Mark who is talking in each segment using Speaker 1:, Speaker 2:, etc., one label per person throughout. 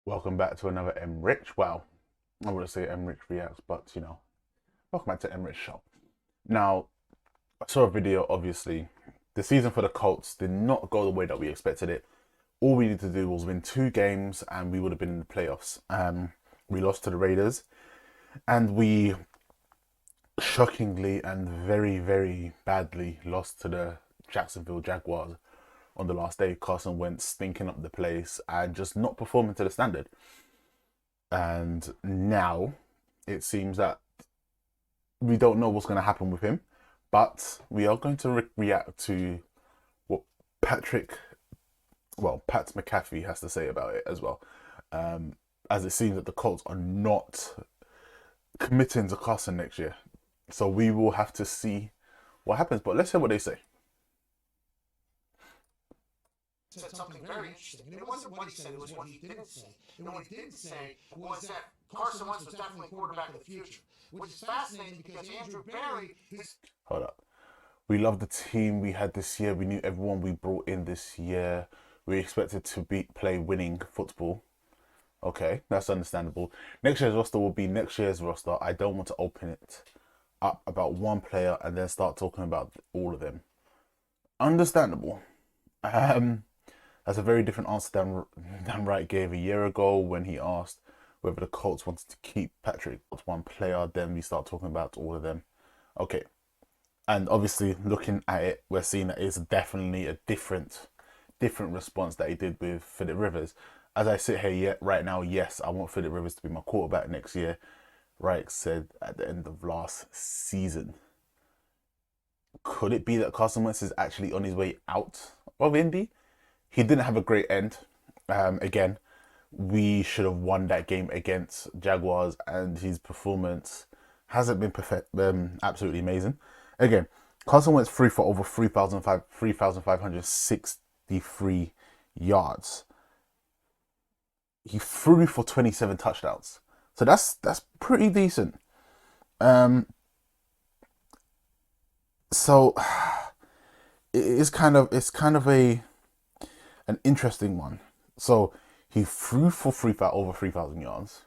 Speaker 1: Welcome back to another Rich. Well, I wouldn't say Rich Reacts, but welcome back to Rich Show. Now, I saw a video, obviously. The season for the Colts did not go the way that we expected it. All we needed to do was win 2 games and we would have been in the playoffs. We lost to the Raiders and we shockingly and very, very badly lost to the Jacksonville Jaguars on the last day. Carson Wentz stinking up the place and just not performing to the standard. And now it seems that we don't know what's going to happen with him, but we are going to react to what Pat McAfee has to say about it as well. As it seems that the Colts are not committing to Carson next year. So we will have to see what happens. But let's hear what they say.
Speaker 2: Said something very interesting. And it wasn't what he said, it was what he didn't say. And what he didn't say was that Carson Wentz was definitely quarterback of the future, which is fascinating because Andrew Berry is.
Speaker 1: Hold up. We love the team we had this year. We knew everyone we brought in this year. We expected to play winning football. Okay, that's understandable. Next year's roster will be next year's roster. I don't want to open it up about one player and then start talking about all of them. Understandable. That's a very different answer than Wright gave a year ago when he asked whether the Colts wanted to keep Patrick as one player. Then we start talking about all of them. Okay. And obviously, looking at it, we're seeing that it's definitely a different response that he did with Phillip Rivers. As I sit here right now, yes, I want Phillip Rivers to be my quarterback next year. Reich said at the end of last season. Could it be that Carson Wentz is actually on his way out of Indy? He didn't have a great end. Again, we should have won that game against Jaguars, and his performance hasn't been absolutely amazing. Again, Carson Wentz threw for over 3,563 yards. He threw for 27 touchdowns. So that's pretty decent. So it's kind of an interesting one. So he threw for over 3,000 yards.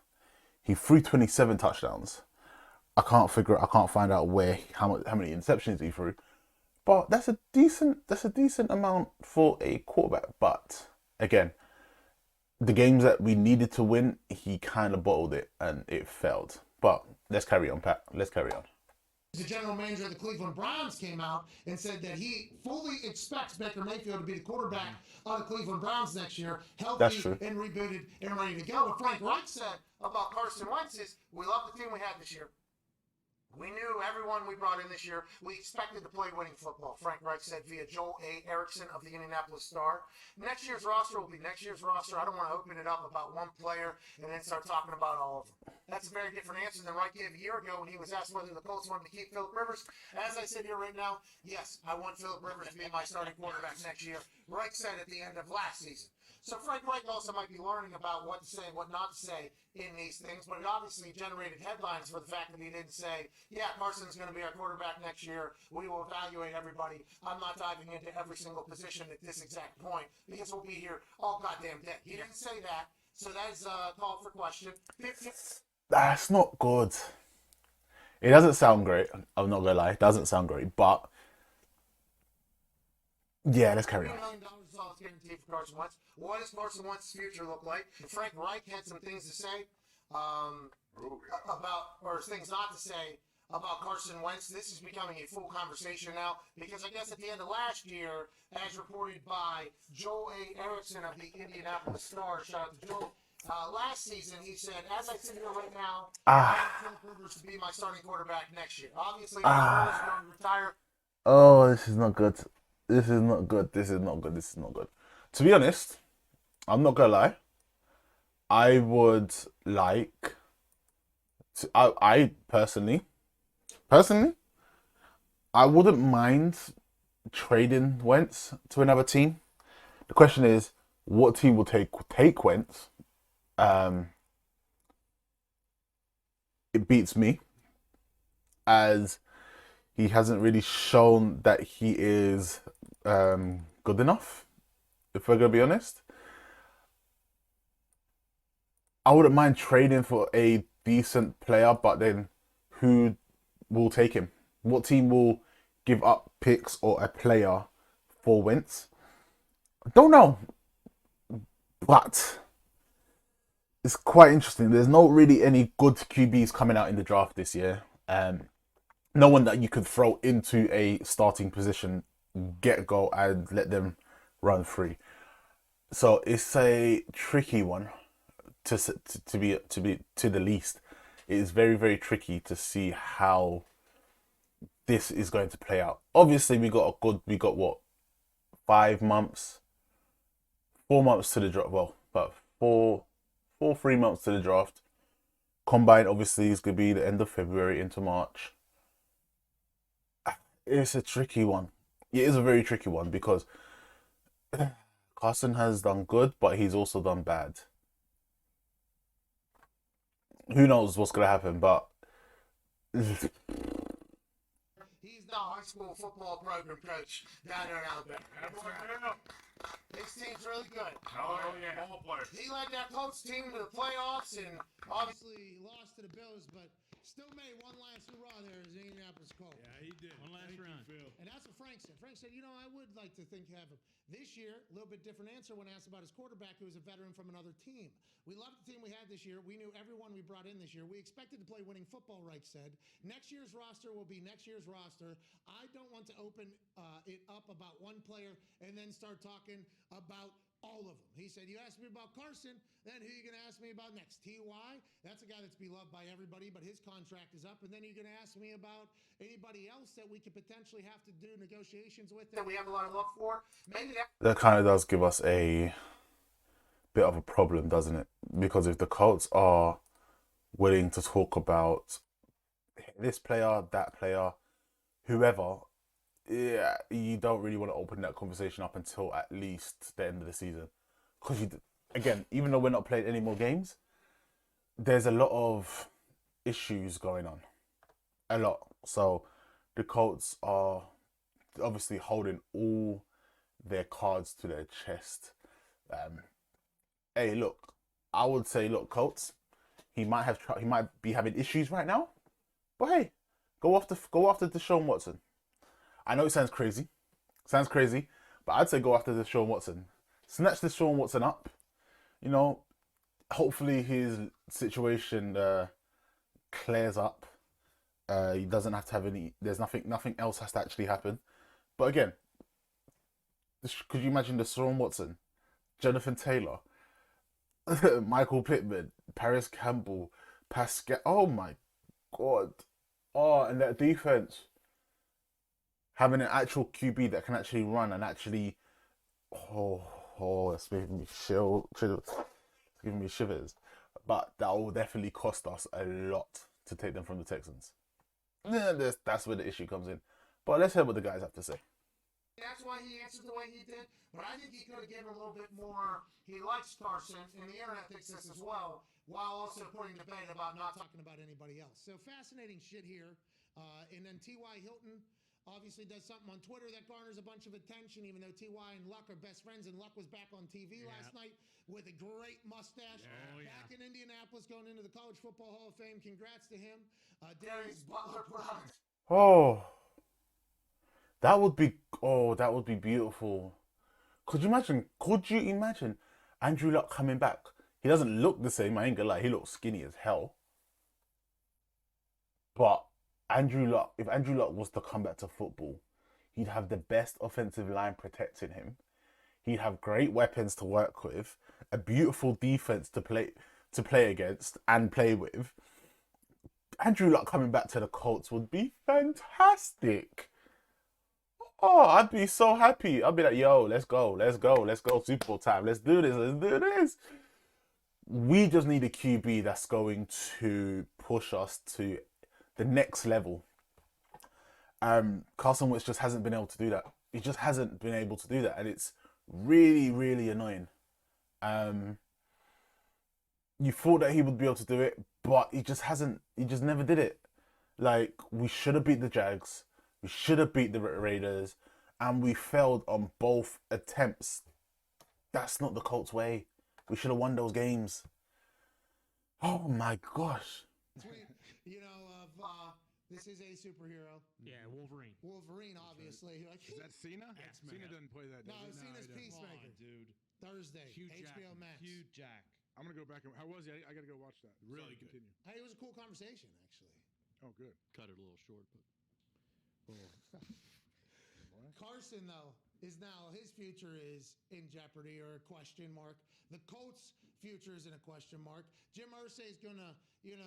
Speaker 1: He threw 27 touchdowns. I can't find out how many interceptions he threw. But that's a decent amount for a quarterback. But again, the games that we needed to win, he kind of bottled it and it failed. But let's carry on, Pat. Let's carry on.
Speaker 2: The general manager of the Cleveland Browns came out and said that he fully expects Baker Mayfield to be the quarterback of the Cleveland Browns next year,
Speaker 1: That's
Speaker 2: healthy
Speaker 1: true.
Speaker 2: and rebooted and ready to go. What Frank Reich said about Carson Wentz is, we love the team we had this year. We knew everyone we brought in this year. We expected to play winning football. Frank Reich said via Joel A. Erickson of the Indianapolis Star. Next year's roster will be next year's roster. I don't want to open it up about one player and then start talking about all of them. That's a very different answer than Reich gave a year ago when he was asked whether the Colts wanted to keep Phillip Rivers. As I sit here right now, yes, I want Phillip Rivers to be my starting quarterback next year. Reich said at the end of last season. So Frank Reich also might be learning about what to say and what not to say in these things, but it obviously generated headlines for the fact that he didn't say, yeah, Carson's going to be our quarterback next year. We will evaluate everybody. I'm not diving into every single position at this exact point because we'll be here all goddamn day. He didn't say that, so that is a call for question.
Speaker 1: That's not good. It doesn't sound great. I'm not gonna lie. It doesn't sound great, but yeah, let's carry on.
Speaker 2: $1 million is all it's guaranteed for Carson Wentz. What does Carson Wentz's future look like? Frank Reich had some things to say about, or things not to say about Carson Wentz. This is becoming a full conversation now because I guess at the end of last year, as reported by Joel A. Erickson of the Indianapolis Star, shout out to Joel. Last season, he said, as I sit here right now, I want Phillip Rivers to be my starting quarterback next year. Obviously, Rivers is going to retire.
Speaker 1: Oh, this is not good. This is not good. This is not good. This is not good. To be honest, I'm not gonna lie. I would like to. I personally, I wouldn't mind trading Wentz to another team. The question is, what team will take Wentz? It beats me, as he hasn't really shown that he is good enough. If we're gonna be honest, I wouldn't mind trading for a decent player, but then who will take him? What team will give up picks or a player for Wentz? Don't know, but it's quite interesting. There's not really any good QBs coming out in the draft this year. No one that you could throw into a starting position, get go, and let them run free. So it's a tricky one to be to the least. It is very very tricky to see how this is going to play out. Obviously, we got what 5 months, 4 months to the draft. Well, about 3 months to the draft. Combine obviously is going to be the end of February into March. It's a tricky one. It is a very tricky one because Carson has done good, but he's also done bad. Who knows what's going to happen, but
Speaker 2: He's the high school football program coach down there in Alabama. His team's really good.
Speaker 3: Oh, yeah, all players.
Speaker 2: He led that Colts team to the playoffs, and obviously he lost to the Bills, but still made one last hurrah there as the Indianapolis Colts.
Speaker 3: Yeah, he did.
Speaker 4: One last run.
Speaker 2: And that's what Frank said. Frank said, I would like to think have him. This year, a little bit different answer when asked about his quarterback, who was a veteran from another team. We loved the team we had this year. We knew everyone we brought in this year. We expected to play winning football, Reich said. Next year's roster will be next year's roster. I don't want to open it up about one player and then start talking about all of them. He said, you asked me about Carson, then who are you going to ask me about next? T.Y.? That's a guy that's beloved by everybody, but his contract is up. And then you're going to ask me about anybody else that we could potentially have to do negotiations with that we have a lot of love for. Maybe
Speaker 1: that kind of does give us a bit of a problem, doesn't it? Because if the Colts are willing to talk about this player, that player, whoever, yeah, you don't really want to open that conversation up until at least the end of the season. Because again, even though we're not playing any more games, there's a lot of issues going on. A lot. So the Colts are obviously holding all their cards to their chest. Hey, look, I would say, look, Colts, he might be having issues right now, but hey, go after Deshaun Watson. I know it sounds crazy, but I'd say go after Deshaun Watson. Snatch Deshaun Watson up. Hopefully his situation clears up. He doesn't have to have any. There's nothing else has to actually happen. But again, could you imagine Deshaun Watson, Jonathan Taylor, Michael Pittman, Paris Campbell, Pascal? Oh my God! Oh, and that defense having an actual QB that can actually run and actually, that's making me giving me shivers. But that will definitely cost us a lot to take them from the Texans. Yeah, that's where the issue comes in. But let's hear what the guys have to say.
Speaker 2: That's why he answered the way he did. But I think he could have given a little bit more. He likes Carson, and the internet thinks this as well, while also putting debate about not talking about anybody else. So fascinating shit here. And then T.Y. Hilton obviously does something on Twitter that garners a bunch of attention, even though T.Y. and Luck are best friends, and Luck was back on TV last night with a great mustache. Back in Indianapolis going into the College Football Hall of Fame. Congrats to him. Darius Butler Brown.
Speaker 1: Oh. That would be beautiful. Could you imagine Andrew Luck coming back? He doesn't look the same, I ain't gonna lie, he looks skinny as hell. But if Andrew Luck was to come back to football, he'd have the best offensive line protecting him. He'd have great weapons to work with, a beautiful defense to play against and play with. Andrew Luck coming back to the Colts would be fantastic. Oh, I'd be so happy. I'd be like, yo, let's go, Super Bowl time. Let's do this. We just need a QB that's going to push us to the next level. Carson Wentz just hasn't been able to do that. He just hasn't been able to do that, and it's really, really annoying. You thought that he would be able to do it, but he just hasn't. He just never did it. Like, we should have beat the Jags. We should have beat the Raiders, and we failed on both attempts. That's not the Colts way. We should have won those games. Oh my gosh.
Speaker 2: Tweet, this is a superhero.
Speaker 3: Yeah, Wolverine.
Speaker 2: Wolverine, obviously. Like,
Speaker 4: Is that Cena?
Speaker 3: X-Men.
Speaker 4: Cena doesn't play that.
Speaker 2: no,
Speaker 4: does he?
Speaker 2: Cena's
Speaker 4: he doesn't.
Speaker 2: Peacemaker.
Speaker 5: Come on, dude.
Speaker 2: Thursday,
Speaker 5: Hugh
Speaker 2: HBO
Speaker 5: Jackman.
Speaker 2: Max.
Speaker 5: Hugh Jack.
Speaker 4: I'm gonna go back and how was he? I gotta go watch that.
Speaker 5: Really
Speaker 4: Sorry,
Speaker 5: good.
Speaker 4: Continue.
Speaker 2: Hey, it was a cool conversation, actually.
Speaker 4: Oh, good.
Speaker 5: Cut it a little short, but
Speaker 2: Carson, though, is now his future is in jeopardy or a question mark. The Colts' future is in a question mark. Jim Irsay is gonna,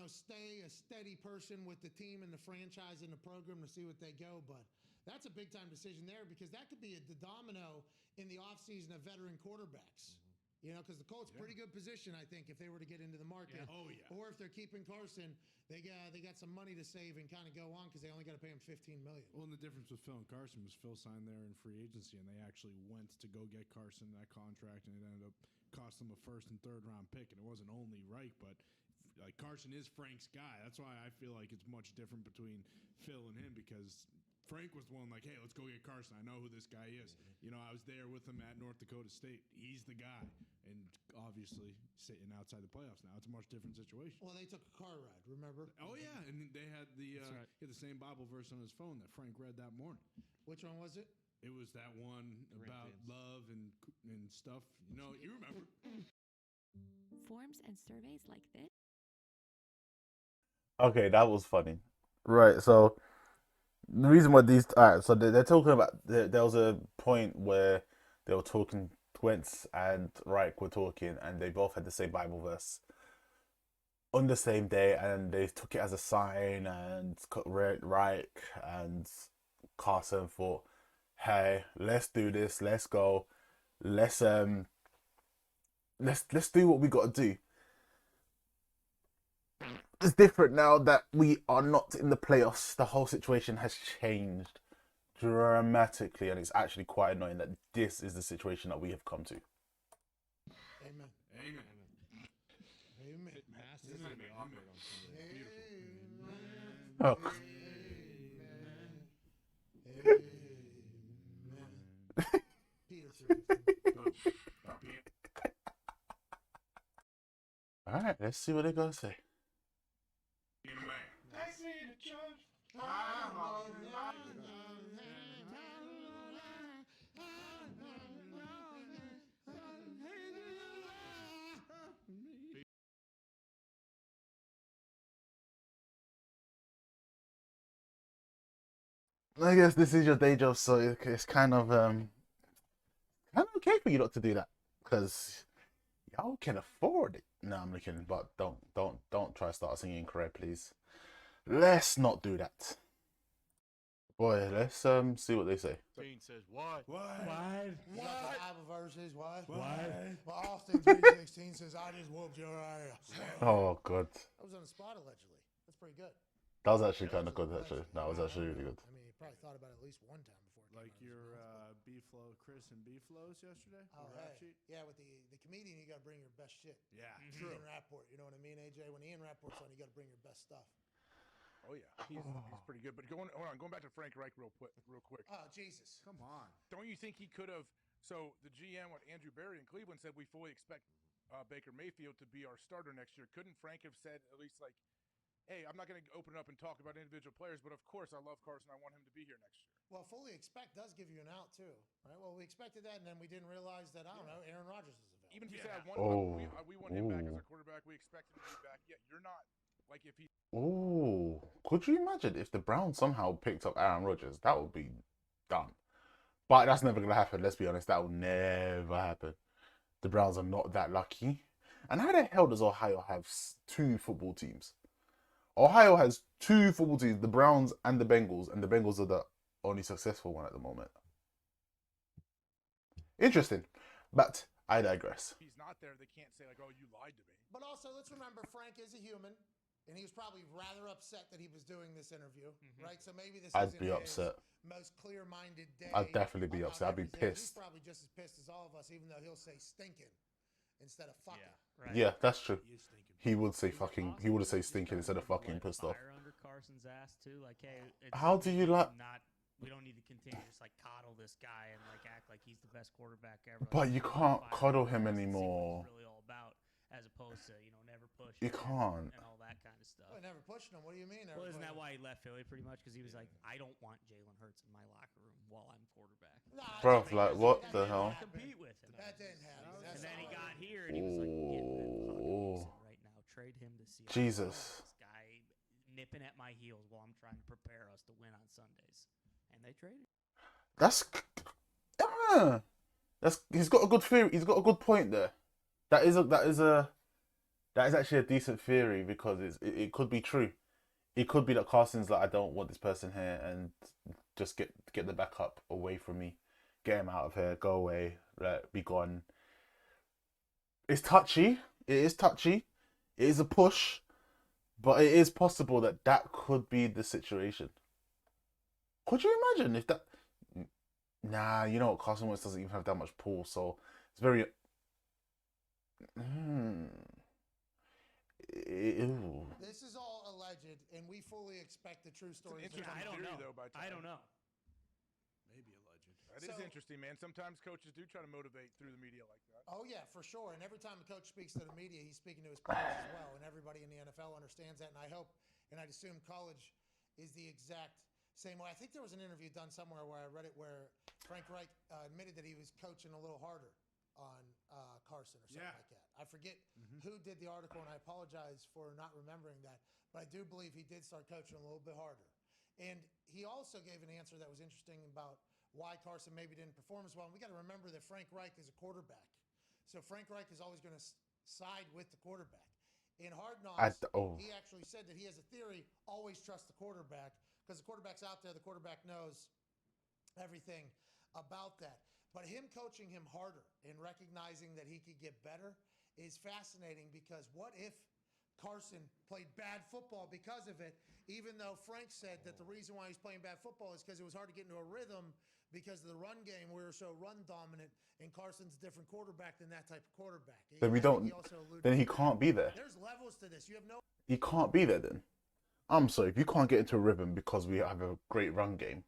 Speaker 2: stay a steady person with the team and the franchise and the program to see what they go. But that's a big time decision there because that could be the domino in the offseason of veteran quarterbacks. Because the Colts pretty good position, I think, if they were to get into the market.
Speaker 5: Yeah. Oh, yeah.
Speaker 2: Or if they're keeping Carson, they got some money to save and kind of go on because they only got to pay him $15 million.
Speaker 6: Well, and the difference with Phil and Carson was Phil signed there in free agency, and they actually went to go get Carson that contract, and it ended up costing them a first and third round pick. And it wasn't only Reich, but like Carson is Frank's guy. That's why I feel like it's much different between Phil and him because Frank was the one like, hey, let's go get Carson. I know who this guy is. I was there with him at North Dakota State. He's the guy. And obviously, sitting outside the playoffs now, it's a much different situation.
Speaker 2: Well, they took a car ride, remember?
Speaker 6: Oh, yeah. And they had
Speaker 3: That's right.
Speaker 6: he had the same Bible verse on his phone that Frank read that morning.
Speaker 2: Which one was it?
Speaker 6: It was that one about love and stuff. You remember.
Speaker 7: Forms and surveys like this.
Speaker 1: Okay, that was funny. Right, so the reason why so they're talking about, there was a point where they were talking, Wentz and Reich were talking, and they both had the same Bible verse on the same day, and they took it as a sign, and Reich and Carson thought, hey, let's do this, let's go, let's do what we got to do. It's different now that we are not in the playoffs. The whole situation has changed dramatically, and it's actually quite annoying that this is the situation that we have come to.
Speaker 2: Amen.
Speaker 6: Amen.
Speaker 2: Amen.
Speaker 5: This is gonna be awkward on Sunday. Beautiful.
Speaker 1: Oh.
Speaker 2: Amen. Peter threw
Speaker 1: All right, let's see what they're gonna say.
Speaker 4: Takes me to church.
Speaker 1: I guess this is your day job, so it's kind of okay for you not to do that because y'all can afford it. No, I'm looking, but don't try to start singing Korea, please. Let's not do that. Boy, let's see what they say.
Speaker 5: Bean says what?
Speaker 6: What?
Speaker 2: You got the Bible verses, what?
Speaker 6: What?
Speaker 2: Well, Austin 3:16 says, I just whooped your ass.
Speaker 1: Oh god,
Speaker 2: I was on the spot, allegedly. That's pretty good.
Speaker 1: that was actually kind of good. Actually, that was actually really good.
Speaker 2: I mean, you probably thought about it at least one time before. it
Speaker 6: Like
Speaker 2: came
Speaker 6: your
Speaker 2: out of his mouth.
Speaker 6: B-Flow, Chris and B-Flows yesterday?
Speaker 2: Oh,
Speaker 6: The rap
Speaker 2: hey.
Speaker 6: sheet?
Speaker 2: Yeah, with the comedian, you got to bring your best shit.
Speaker 6: Yeah,
Speaker 2: Ian Rapport, you know what I mean, AJ? When Ian Rapport's on, you got to bring your best stuff.
Speaker 4: Oh yeah, he's pretty good. But going back to Frank Reich real quick.
Speaker 2: Oh, Jesus.
Speaker 6: Come on.
Speaker 4: Don't you think he could have? So the GM, what Andrew Berry in Cleveland said, we fully expect Baker Mayfield to be our starter next year. Couldn't Frank have said at least like, hey, I'm not going to open it up and talk about individual players, but of course I love Carson. I want him to be here next year.
Speaker 2: Well, fully expect does give you an out, too. Right? Well, we expected that, and then we didn't realize that, I don't know, Aaron Rodgers was available.
Speaker 4: Even if you say we want him back as our quarterback, we expect him to be back. Yeah, you're not like if he.
Speaker 1: Oh, could you imagine if the Browns somehow picked up Aaron Rodgers? That would be done. But that's never going to happen. Let's be honest. That will never happen. The Browns are not that lucky. And how the hell does Ohio have two football teams? Ohio has two football teams, the Browns and the Bengals are the only successful one at the moment. Interesting. But I digress.
Speaker 4: He's not there. They can't say like, "Oh, you lied to me."
Speaker 2: But also, let's remember, Frank is a human, and he was probably rather upset that he was doing this interview, right? So maybe this
Speaker 1: I'd
Speaker 2: isn't
Speaker 1: be
Speaker 2: his
Speaker 1: upset.
Speaker 2: most clear-minded day.
Speaker 1: I'd definitely be
Speaker 2: about
Speaker 1: upset. I'd be
Speaker 2: everything.
Speaker 1: pissed.
Speaker 2: He's probably just as pissed as all of us, even though he'll say stinking instead of fucking.
Speaker 3: Right.
Speaker 1: Yeah, that's true.
Speaker 6: He is thinking.
Speaker 1: He would say fucking. He would have said stinking instead of fucking pissed off.
Speaker 3: Fire under Carson's ass too. Like, hey,
Speaker 1: How do you like?
Speaker 3: We don't need to continue to just like coddle this guy and like act like he's the best quarterback ever.
Speaker 1: But
Speaker 3: Like,
Speaker 1: you
Speaker 3: we need to
Speaker 1: can't
Speaker 3: fire
Speaker 1: coddle him
Speaker 3: and see what he's
Speaker 1: anymore.
Speaker 3: really all about. as opposed to never push.
Speaker 1: You can't.
Speaker 3: and all that kind of stuff.
Speaker 2: I never pushed him. What do you mean?
Speaker 3: Well, isn't that why he left Philly pretty much? Because he was like, I don't want Jalen Hurts in my locker room while I'm quarterback.
Speaker 2: Nah,
Speaker 1: Bro,
Speaker 2: that
Speaker 1: like,
Speaker 2: didn't
Speaker 1: what
Speaker 2: happen.
Speaker 1: the
Speaker 2: That
Speaker 1: hell?
Speaker 2: didn't happen.
Speaker 3: Compete with him.
Speaker 2: That didn't happen.
Speaker 3: And
Speaker 2: That's
Speaker 3: then he
Speaker 2: all
Speaker 3: got
Speaker 2: right.
Speaker 3: here and he was like,
Speaker 1: Ooh.
Speaker 3: right now, trade him to Seattle.
Speaker 1: Jesus.
Speaker 3: This guy nipping at my heels while I'm trying to prepare us to win on Sundays. And they traded him.
Speaker 1: That's he's got a good theory. He's got a good point there. That is actually a decent theory because it could be true. It could be that Carson's like, I don't want this person here, and just get the backup away from me, get him out of here, go away, be gone. It's touchy. It is touchy. It is a push, but it is possible that could be the situation. Could you imagine if that? Nah, you know what? Carson Wentz doesn't even have that much pull, so it's very.
Speaker 2: This is all alleged, and we fully expect the true story.
Speaker 4: It's an interesting
Speaker 3: I don't
Speaker 4: theory,
Speaker 3: know.
Speaker 4: though, by
Speaker 3: I
Speaker 4: Tom.
Speaker 3: don't know.
Speaker 6: Maybe alleged.
Speaker 4: That is interesting, man. Sometimes coaches do try to motivate through the media like that.
Speaker 2: Oh yeah, for sure. And every time a coach speaks to the media, he's speaking to his players as well. And everybody in the NFL understands that. And I hope, and I'd assume college is the exact same way. I think there was an interview done somewhere where I read it where Frank Reich admitted that he was coaching a little harder on Carson or something like that. I forget who did the article, and I apologize for not remembering that. But I do believe he did start coaching a little bit harder. And he also gave an answer that was interesting about why Carson maybe didn't perform as well. And we got to remember that Frank Reich is a quarterback. So Frank Reich is always going to side with the quarterback. In Hard Knocks, he actually said that he has a theory, always trust the quarterback, because the quarterback's out there, the quarterback knows everything about that. But him coaching him harder and recognizing that he could get better is fascinating, because what if Carson played bad football because of it, even though Frank said that the reason why he's playing bad football is because it was hard to get into a rhythm because of the run game. We were so run dominant, and Carson's a different quarterback than that type of quarterback.
Speaker 1: Then we don't. Then he can't be there.
Speaker 2: There's levels to this. You have no.
Speaker 1: He can't be there then. I'm sorry, if you can't get into a rhythm because we have a great run game.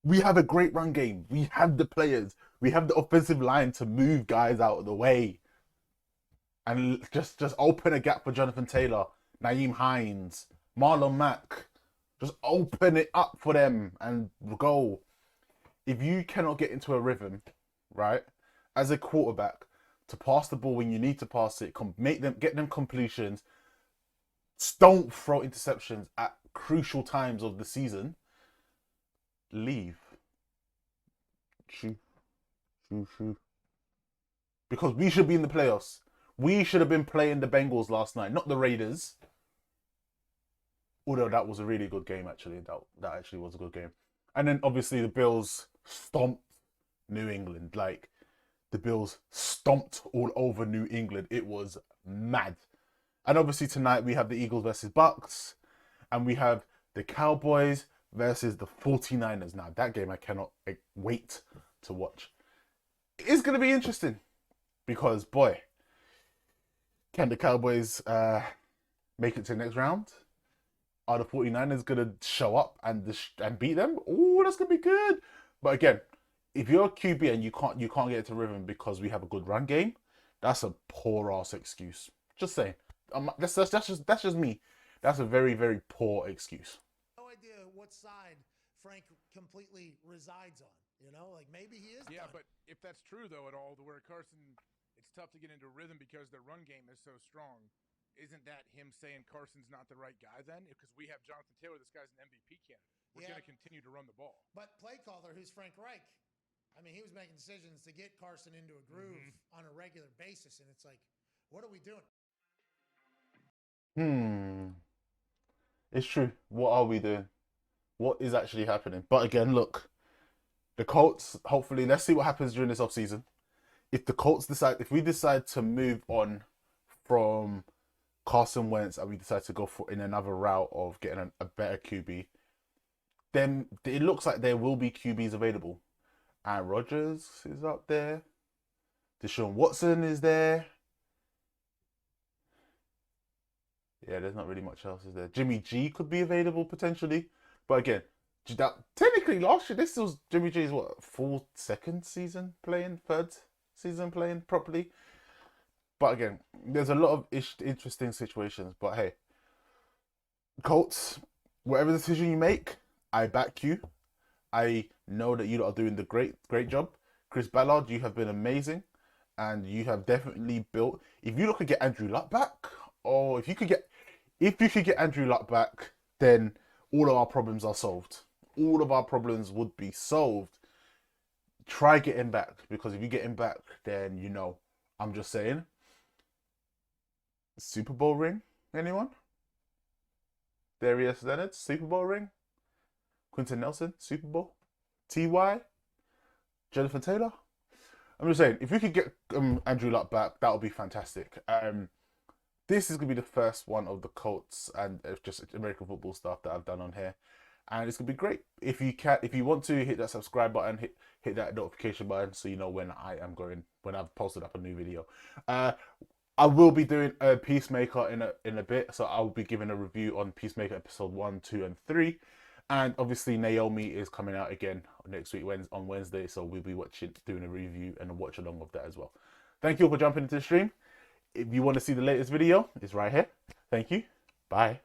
Speaker 1: We have a great run game. We have the players. We have the offensive line to move guys out of the way. And just open a gap for Jonathan Taylor, Naeem Hines, Marlon Mack. Just open it up for them and go. If you cannot get into a rhythm, right, as a quarterback, to pass the ball when you need to pass it, get them completions, don't throw interceptions at crucial times of the season, leave. Shoo. Because we should be in the playoffs. We should have been playing the Bengals last night, not the Raiders. Although that was a really good game, actually. That actually was a good game. And then, obviously, the Bills stomped New England. Like, the Bills stomped all over New England. It was mad. And obviously, tonight, we have the Eagles versus Bucks. And we have the Cowboys versus the 49ers. Now, that game I cannot wait to watch. It's going to be interesting. Because, boy, can the Cowboys make it to the next round? Are the 49ers going to show up and beat them? Oh, that's going to be good. But again, if you're a QB and you can't get into rhythm because we have a good run game, that's a poor ass excuse. Just saying. That's just me. That's a very, very poor excuse.
Speaker 2: No idea what side Frank completely resides on. You know, like maybe he is.
Speaker 4: Yeah,
Speaker 2: done.
Speaker 4: but if that's true though at all, where Carson, it's tough to get into rhythm because their run game is so strong. Isn't that him saying Carson's not the right guy then? Because we have Jonathan Taylor, this guy's an MVP candidate. We're going to continue to run the ball.
Speaker 2: But play caller, who's Frank Reich, I mean, he was making decisions to get Carson into a groove on a regular basis, and it's like, what are we doing?
Speaker 1: It's true. What are we doing? What is actually happening? But again, look, the Colts, hopefully, let's see what happens during this offseason. If we decide to move on from Carson Wentz and we decide to go in another route of getting a better QB, then it looks like there will be QBs available. Aaron Rodgers is up there. Deshaun Watson is there. Yeah, there's not really much else, is there? Jimmy G could be available potentially. But again, technically last year, this was Jimmy G's third season playing properly. But again, there's a lot of interesting situations. But hey, Colts, whatever decision you make, I back you. I know that you are doing the great job. Chris Ballard, you have been amazing, and you have definitely built. If you look at get Andrew Luck back, or if you could get Andrew Luck back, then all of our problems are solved. All of our problems would be solved. Try get him back, because if you get him back, then you know. I'm just saying. Super Bowl ring? Anyone? Darius Leonard, Super Bowl ring? Quentin Nelson, Super Bowl? T.Y.? Jonathan Taylor? I'm just saying, if we could get Andrew Luck back, that would be fantastic. This is going to be the first one of the Colts and just American football stuff that I've done on here. And it's going to be great. If you want to, hit that subscribe button, hit that notification button so you know when I've posted up a new video. I will be doing a Peacemaker in a bit, so I'll be giving a review on Peacemaker episode 1, 2, and 3. And obviously Naomi is coming out again next week on Wednesday, so we'll be doing a review and a watch along of that as well. Thank you all for jumping into the stream. If you want to see the latest video, it's right here. Thank you. Bye.